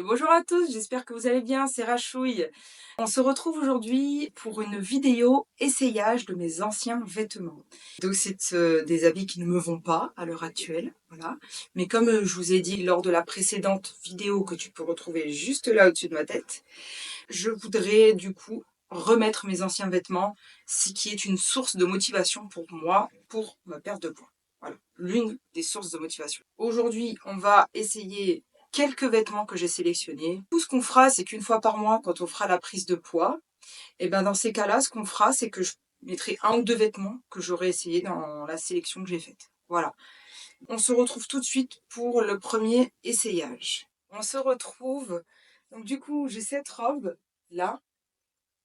Bonjour à tous, j'espère que vous allez bien, c'est Rachouille. On se retrouve aujourd'hui pour une vidéo essayage de mes anciens vêtements. Donc c'est des habits qui ne me vont pas à l'heure actuelle, voilà. Mais comme je vous ai dit lors de la précédente vidéo que tu peux retrouver juste là au-dessus de ma tête, je voudrais du coup remettre mes anciens vêtements, ce qui est une source de motivation pour moi, pour ma perte de poids. Voilà, l'une des sources de motivation. Aujourd'hui, on va essayer quelques vêtements que j'ai sélectionnés. Tout ce qu'on fera, c'est qu'une fois par mois, quand on fera la prise de poids, et ben dans ces cas-là, ce qu'on fera, c'est que je mettrai un ou deux vêtements que j'aurai essayé dans la sélection que j'ai faite. Voilà. On se retrouve tout de suite pour le premier essayage. On se retrouve. Donc du coup, j'ai cette robe là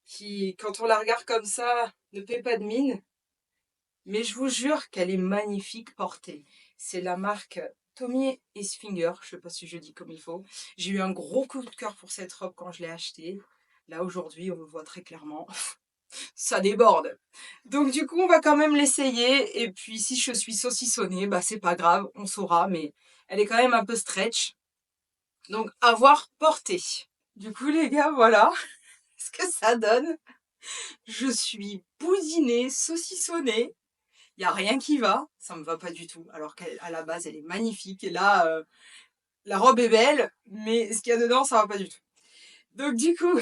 qui, quand on la regarde comme ça, ne fait pas de mine. Mais je vous jure qu'elle est magnifique portée. C'est la marque Tommy Hilfiger, je ne sais pas si je dis comme il faut. J'ai eu un gros coup de cœur pour cette robe quand je l'ai achetée. Là aujourd'hui, on le voit très clairement. Ça déborde. Donc du coup, on va quand même l'essayer. Et puis si je suis saucissonnée, bah c'est pas grave, on saura. Mais elle est quand même un peu stretch. Donc à voir portée. Du coup les gars, voilà ce que ça donne. Je suis boudinée, saucissonnée. Il n'y a rien qui va, ça me va pas du tout. Alors qu'à la base, elle est magnifique. Et là, la robe est belle, mais ce qu'il y a dedans, ça va pas du tout. Donc du coup,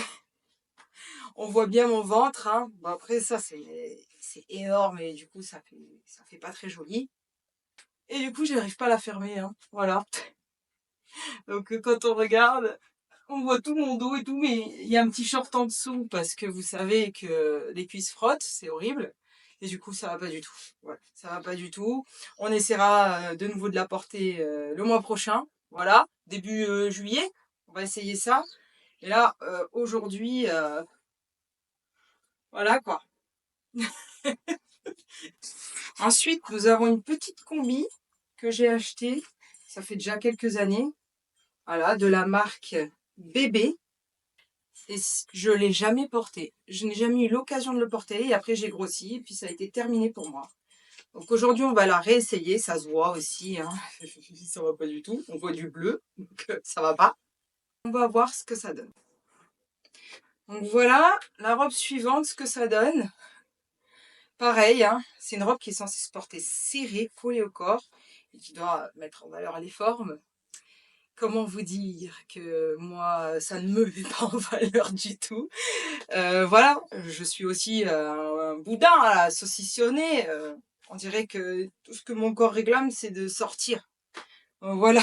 on voit bien mon ventre. Hein. Bon, après, ça, c'est énorme et du coup, ça fait pas très joli. Et du coup, j'arrive pas à la fermer. Hein. Voilà. Donc quand on regarde, on voit tout mon dos et tout, mais il y a un petit short en dessous parce que vous savez que les cuisses frottent, c'est horrible. Et du coup, ça va pas du tout. Ouais, ça va pas du tout. On essaiera de nouveau de la porter le mois prochain. Voilà, début juillet. On va essayer ça. Et là, aujourd'hui, voilà quoi. Ensuite, nous avons une petite combi que j'ai achetée. Ça fait déjà quelques années. Voilà, de la marque Bébé. Et je ne l'ai jamais porté. Je n'ai jamais eu l'occasion de le porter. Et après, j'ai grossi. Et puis, ça a été terminé pour moi. Donc, aujourd'hui, on va la réessayer. Ça se voit aussi. Hein. Ça va pas du tout. On voit du bleu. Donc, ça va pas. On va voir ce que ça donne. Donc, voilà la robe suivante, ce que ça donne. Pareil, hein, c'est une robe qui est censée se porter serrée, collée au corps. Et qui doit mettre en valeur les formes. Comment vous dire que moi, ça ne me met pas en valeur du tout. Voilà, je suis aussi un boudin à saucissonner. On dirait que tout ce que mon corps réclame, c'est de sortir. Voilà,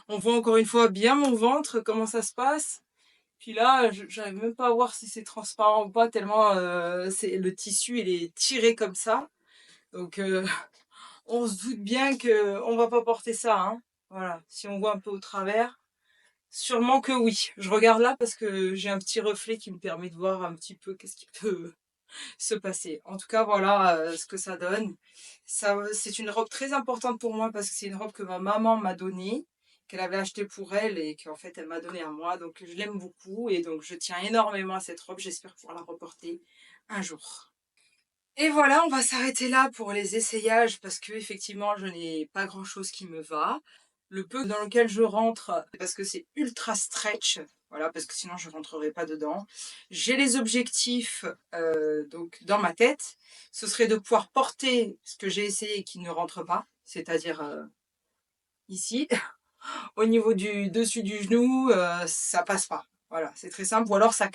on voit encore une fois bien mon ventre, comment ça se passe. Puis là, j'arrive même pas à voir si c'est transparent ou pas, tellement le tissu il est tiré comme ça. Donc on se doute bien qu'on va pas porter ça. Hein. Voilà, si on voit un peu au travers. Sûrement que oui. Je regarde là parce que j'ai un petit reflet qui me permet de voir un petit peu qu'est-ce qui peut se passer. En tout cas, voilà ce que ça donne. Ça, c'est une robe très importante pour moi parce que c'est une robe que ma maman m'a donnée, qu'elle avait achetée pour elle et qu'en fait elle m'a donnée à moi. Donc je l'aime beaucoup et donc je tiens énormément à cette robe. J'espère pouvoir la reporter un jour. Et voilà, on va s'arrêter là pour les essayages parce que effectivement, je n'ai pas grand-chose qui me va. Le peu dans lequel je rentre, parce que c'est ultra stretch, voilà, parce que sinon je ne rentrerai pas dedans. J'ai les objectifs donc dans ma tête. Ce serait de pouvoir porter ce que j'ai essayé et qui ne rentre pas, c'est-à-dire ici, au niveau du dessus du genou, ça passe pas. Voilà, c'est très simple. Ou alors ça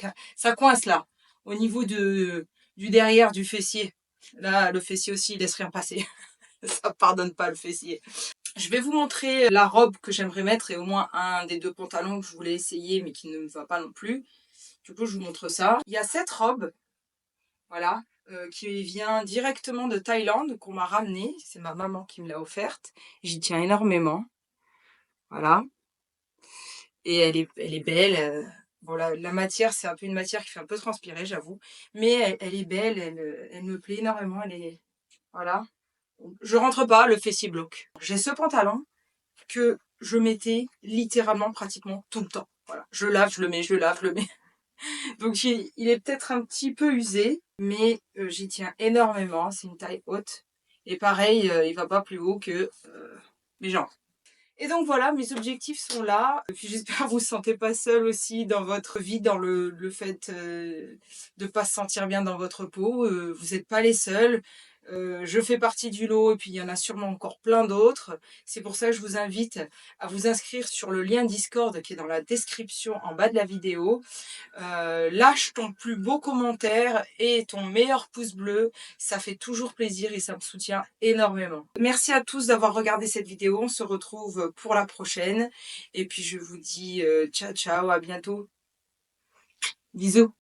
coince là, au niveau du derrière du fessier. Là, le fessier aussi, il laisse rien passer. Ça pardonne pas le fessier. Je vais vous montrer la robe que j'aimerais mettre et au moins un des deux pantalons que je voulais essayer mais qui ne me va pas non plus. Du coup, je vous montre ça. Il y a cette robe, voilà, qui vient directement de Thaïlande, qu'on m'a ramenée. C'est ma maman qui me l'a offerte. J'y tiens énormément. Voilà. Et elle est belle. Bon, la matière, c'est un peu une matière qui fait un peu transpirer, j'avoue. Mais elle est belle, elle me plaît énormément. Elle est, voilà. Je rentre pas, le fessier bloque. J'ai ce pantalon que je mettais littéralement pratiquement tout le temps. Voilà. Je lave, je le mets, je lave, je le mets. Donc il est peut-être un petit peu usé, mais j'y tiens énormément. C'est une taille haute. Et pareil, il va pas plus haut que mes jambes. Et donc voilà, mes objectifs sont là. Et puis j'espère que vous ne vous sentez pas seul aussi dans votre vie, dans le fait de ne pas se sentir bien dans votre peau. Vous n'êtes pas les seuls. Je fais partie du lot et puis il y en a sûrement encore plein d'autres. C'est pour ça que je vous invite à vous inscrire sur le lien Discord qui est dans la description en bas de la vidéo. Lâche ton plus beau commentaire et ton meilleur pouce bleu, ça fait toujours plaisir et ça me soutient énormément. Merci à tous d'avoir regardé cette vidéo, on se retrouve pour la prochaine et puis je vous dis ciao ciao, à bientôt, bisous.